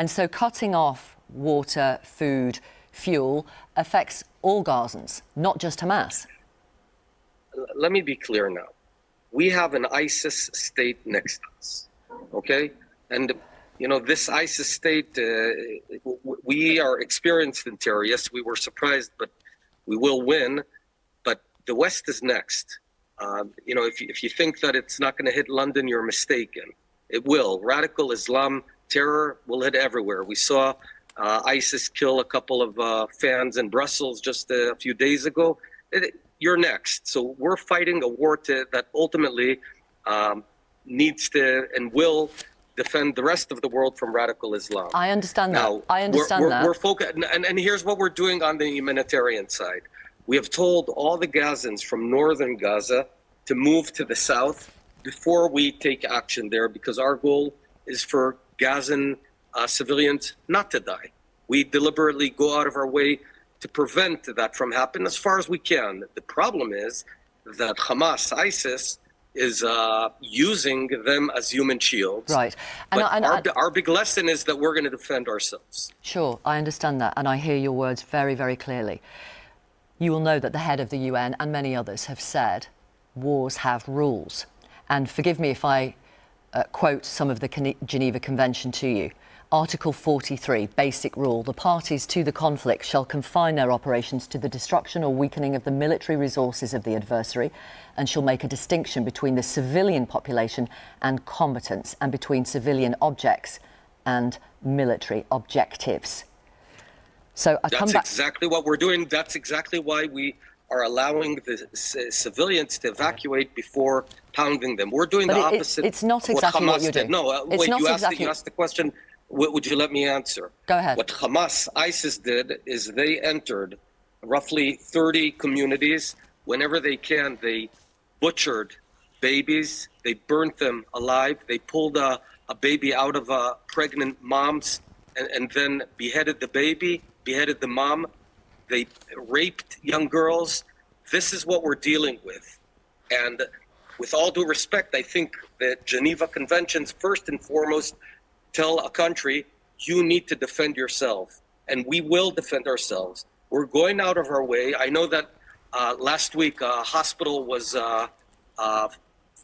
And so cutting off water, food, fuel affects all Gazans, not just Hamas. Let me be clear now. We have an ISIS state next to us, okay? And, you know, this ISIS state, we are experienced in terror. Yes, we were surprised, but we will win. But the West is next. You know, if you think that it's not going to hit London, you're mistaken. It will. Radical Islam terror will hit everywhere. We saw ISIS kill a couple of fans in Brussels just a few days ago. You're next. So we're fighting a war that ultimately needs to and will defend the rest of the world from radical Islam. I understand that. Now, I understand that. We're focused, and here's what we're doing on the humanitarian side. We have told all the Gazans from northern Gaza to move to the south before we take action there, because our goal is for Gazan civilians not to die. We deliberately go out of our way to prevent that from happening as far as we can. The problem is that Hamas, ISIS, is using them as human shields. Right. Our big lesson is that we're going to defend ourselves. Sure, I understand that, and I hear your words very, very clearly. You will know that the head of the UN and many others have said wars have rules. And forgive me if I quote some of the Geneva Convention to you. Article 43, basic rule: the parties to the conflict shall confine their operations to the destruction or weakening of the military resources of the adversary, and shall make a distinction between the civilian population and combatants, and between civilian objects and military objectives. So That's exactly what we're doing. That's exactly why we are allowing the civilians to evacuate before pounding them. We're doing the opposite. It's not exactly what you're doing. No, wait, you asked the question. Would you let me answer? Go ahead. What Hamas, ISIS did is they entered roughly 30 communities. Whenever they can, they butchered babies. They burnt them alive. They pulled a baby out of pregnant moms and then beheaded the baby, beheaded the mom. They raped young girls. This is what we're dealing with. And with all due respect, I think that Geneva Conventions, first and foremost, tell a country, you need to defend yourself. And we will defend ourselves. We're going out of our way. I know that last week a hospital was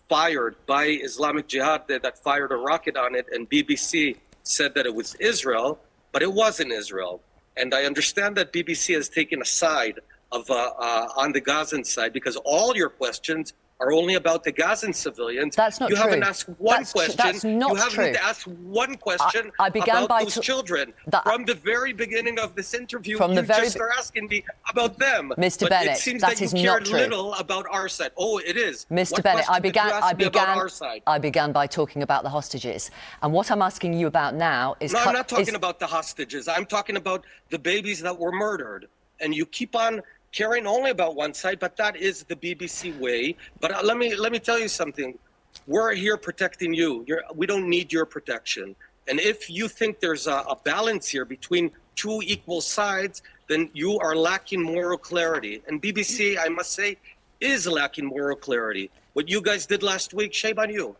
fired by Islamic Jihad that fired a rocket on it, and BBC said that it was Israel, but it wasn't Israel. And I understand that BBC has taken a side of on the Gazan side, because all your questions are only about the Gazan civilians. That's not true. You haven't asked one question. That's not you haven't true. asked one question about those children. From the very beginning of this interview, you just are asking me about them. Mr. But Bennett, it seems that that is you not cared true. little about our side. Oh, it is. Mr. Bennett, I began by talking about the hostages. And what I'm asking you about now is... No, I'm not talking about the hostages. I'm talking about the babies that were murdered. And you keep on caring only about one side, but that is the BBC way. But let me tell you something. We're here protecting you. We don't need your protection. And if you think there's a balance here between two equal sides, then you are lacking moral clarity. And BBC, I must say, is lacking moral clarity. What you guys did last week, shame on you.